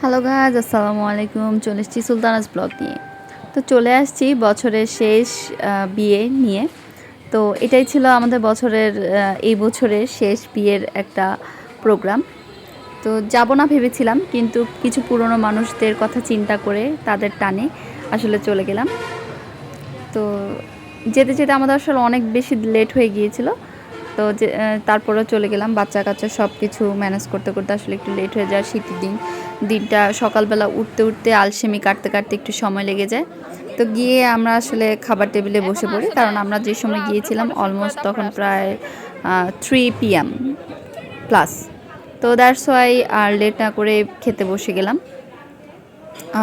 Hello guys, আসসালামু আলাইকুম। চলে এসেছি সুলতানাস ব্লগ নিয়ে। তো চলে আসছি বছরের শেষ বিয়ে নিয়ে। তো এটাই ছিল আমাদের বছরের এই বছরের শেষ বিয়ের একটা প্রোগ্রাম। তো যাব না ভেবেছিলাম, কিন্তু কিছু পুরনো মানুষদের কথা চিন্তা করে তাদের টানে আসলে চলে গেলাম। তো যেতে যেতে আমাদের আসলে অনেক বেশি লেট হয়ে গিয়েছিল। তো যে তারপরেও চলে গেলাম। বাচ্চা কাচ্চা সব কিছু ম্যানেজ করতে করতে আসলে একটু লেট হয়ে যায়। শীতের দিনটা সকালবেলা উঠতে উঠতে আলসেমি কাটতে কাটতে একটু সময় লেগে যায়। তো গিয়ে আমরা আসলে খাবার টেবিলে বসে পড়ি, কারণ আমরা যে সময় গিয়েছিলাম অলমোস্ট তখন প্রায় 3 PM প্লাস। তো দ্যাটস ওয়াই আর লেট না করে খেতে বসে গেলাম।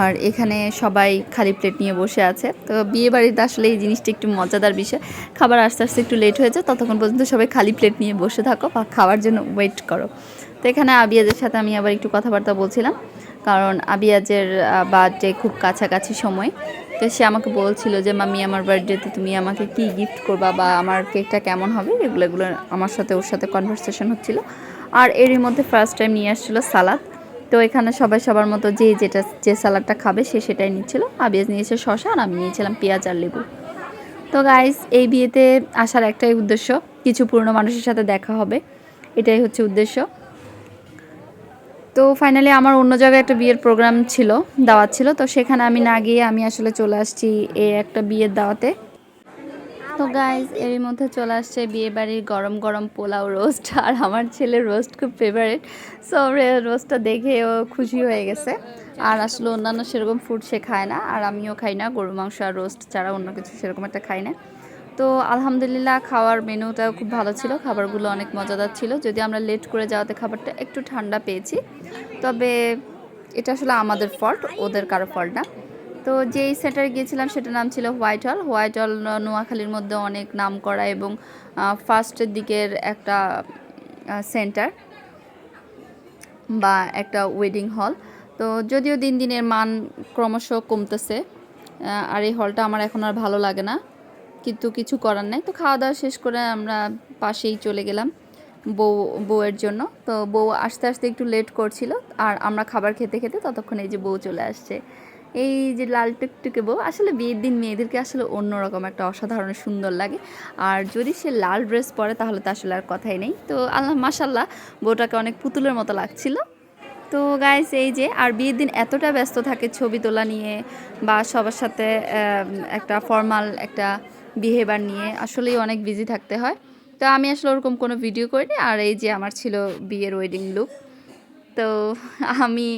আর এখানে সবাই খালি প্লেট নিয়ে বসে আছে। তো বিয়ে বাড়িতে আসলে এই জিনিসটা একটু মজাদার বিষয়। খাবার আস্তে আস্তে একটু লেট হয়ে যায়, ততক্ষণ পর্যন্ত সবাই খালি প্লেট নিয়ে বসে থাকো বা খাওয়ার জন্য ওয়েট করো। তো এখানে আবিয়াজের সাথে আমি আবার একটু কথাবার্তা বলছিলাম, কারণ আবিয়াজের বার্থডে খুব কাছাকাছি সময়। তো সে আমাকে বলছিল যে মাম্মি, আমার বার্থডেতে তুমি আমাকে কি গিফট করবা বা আমার কেকটা কেমন হবে, এগুলো আমার সাথে ওর সাথে কনভারসেশন হচ্ছিল। আর এরই মধ্যে ফার্স্ট টাইম নিয়ে আসছিলো সালাদ। তো এখানে সবাই সবার মতো যে সালাডটা খাবে সে সেটাই নিচ্ছিল। আবিয়াজ নিয়েছে শসা আর আমি নিয়েছিলাম পেঁয়াজ আর লেবু। তো গাইস, এই বিয়েতে আসার একটাই উদ্দেশ্য, কিছু পুরনো মানুষের সাথে দেখা হবে, এটাই হচ্ছে উদ্দেশ্য। তো ফাইনালি আমার অন্য জায়গায় একটা বিয়ের প্রোগ্রাম ছিল, দাওয়াত ছিল। তো সেখানে আমি না গিয়ে আমি আসলে চলে আসছি এই একটা বিয়ের দাওয়াতে। তো গাইজ, এরই মধ্যে চলে আসছে বিয়ে বাড়ির গরম গরম পোলাও রোস্ট। আর আমার ছেলের রোস্ট খুব ফেভারিট। সো রোস্টটা দেখে ও খুশি হয়ে গেছে। আর আসলে অন্যান্য সেরকম ফুড সে খায় না, আর আমিও খাই না গরু মাংস আর রোস্ট ছাড়া অন্য কিছু সেরকম একটা খাই না। তো আলহামদুলিল্লাহ, খাওয়ার মেনুটাও খুব ভালো ছিল, খাবারগুলো অনেক মজাদার ছিল। যদি আমরা লেট করে যাওয়াতে খাবারটা একটু ঠান্ডা পেয়েছি, তবে এটা আসলে আমাদের ফল্ট, ওদের কারো ফল্ট না। তো যেই সেন্টারে গিয়েছিলাম সেটার নাম ছিল হোয়াইট হল। হোয়াইট হল নোয়াখালীর মধ্যে অনেক নাম করা এবং ফার্স্টের দিকের একটা সেন্টার বা একটা ওয়েডিং হল। তো যদিও দিন দিনের মান ক্রমশ কমতেছে, আর এই হলটা আমার এখন আর ভালো লাগে না, কিন্তু কিছু করার নাই। তো খাওয়া দাওয়া শেষ করে আমরা পাশেই চলে গেলাম বউয়ের জন্য। তো বউ আস্তে আস্তে একটু লেট করছিল, আর আমরা খাবার খেতে খেতে ততক্ষণ এই যে বউ চলে আসছে। এই যে লাল টুকটুকে বউ, আসলে বিয়ের দিন মেয়েদেরকে আসলে অন্যরকম একটা অসাধারণ সুন্দর লাগে। আর যদি সে লাল ড্রেস পরে তাহলে তো আসলে আর কথাই নেই। তো আল্লাহ মাশাল্লাহ, বউটাকে অনেক পুতুলের মতো লাগছিল। তো গাইস, এই যে আর বিয়ের দিন এতটা ব্যস্ত থাকে ছবি তোলা নিয়ে বা সবার সাথে একটা ফর্মাল একটা বিহেভিয়ার নিয়ে, আসলেই অনেক বিজি থাকতে হয়। তো আমি আসলে ওরকম কোনো ভিডিও করিনি। আর এই যে আমার ছিল বিয়ের ওয়েডিং লুক। তো আমি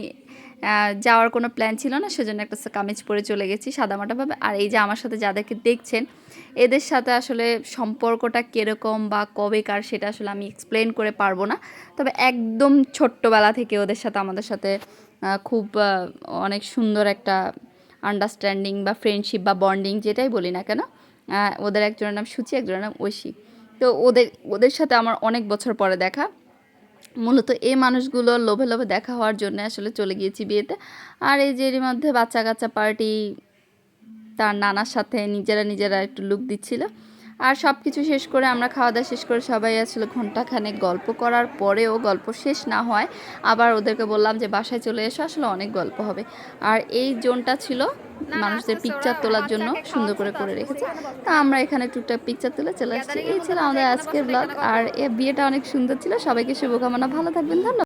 যাওয়ার কোনো প্ল্যান ছিল না, সেজন্য একটা কামিজ পরে চলে গেছি সাদামাটাভাবে। আর এই যে আমার সাথে যাদেরকে দেখছেন, এদের সাথে আসলে সম্পর্কটা কীরকম বা কবেকার সেটা আসলে আমি এক্সপ্লেন করে পারবো না। তবে একদম ছোট্টবেলা থেকে ওদের সাথে আমাদের সাথে খুব অনেক সুন্দর একটা আন্ডারস্ট্যান্ডিং বা ফ্রেন্ডশিপ বা বন্ডিং, যেটাই বলি না কেন। ওদের একজনের নাম সুচি, একজনের নাম ঐশী। তো ওদের সাথে আমার অনেক বছর পরে দেখা। মূলত এই মানুষগুলোর লোভে লোভে দেখা হওয়ার জন্য আসলে চলে গিয়েছি বিয়েতে। আর এই যে এরই মধ্যে বাচ্চা কাচ্চা পার্টি তার নানার সাথে নিজেরা একটু লুক দিচ্ছিল। আর সব কিছু শেষ করে আমরা খাওয়া দাওয়া শেষ করে সবাই আসলে ঘন্টাখানেক গল্প করার পরেও গল্প শেষ না হয়, আবার ওদেরকে বললাম যে বাসায় চলে এসো, আসলে অনেক গল্প হবে। আর এই জোনটা ছিল মানুষদের পিকচার তোলার জন্য সুন্দর করে করে রেখেছে। তা আমরা এখানে টুকটাক পিকচার তুলে চলে আসছি। এই ছিল আমাদের আজকের ব্লগ। আর বিয়েটা অনেক সুন্দর ছিল। সবাইকে শুভকামনা, ভালো থাকবেন, ধন্যবাদ।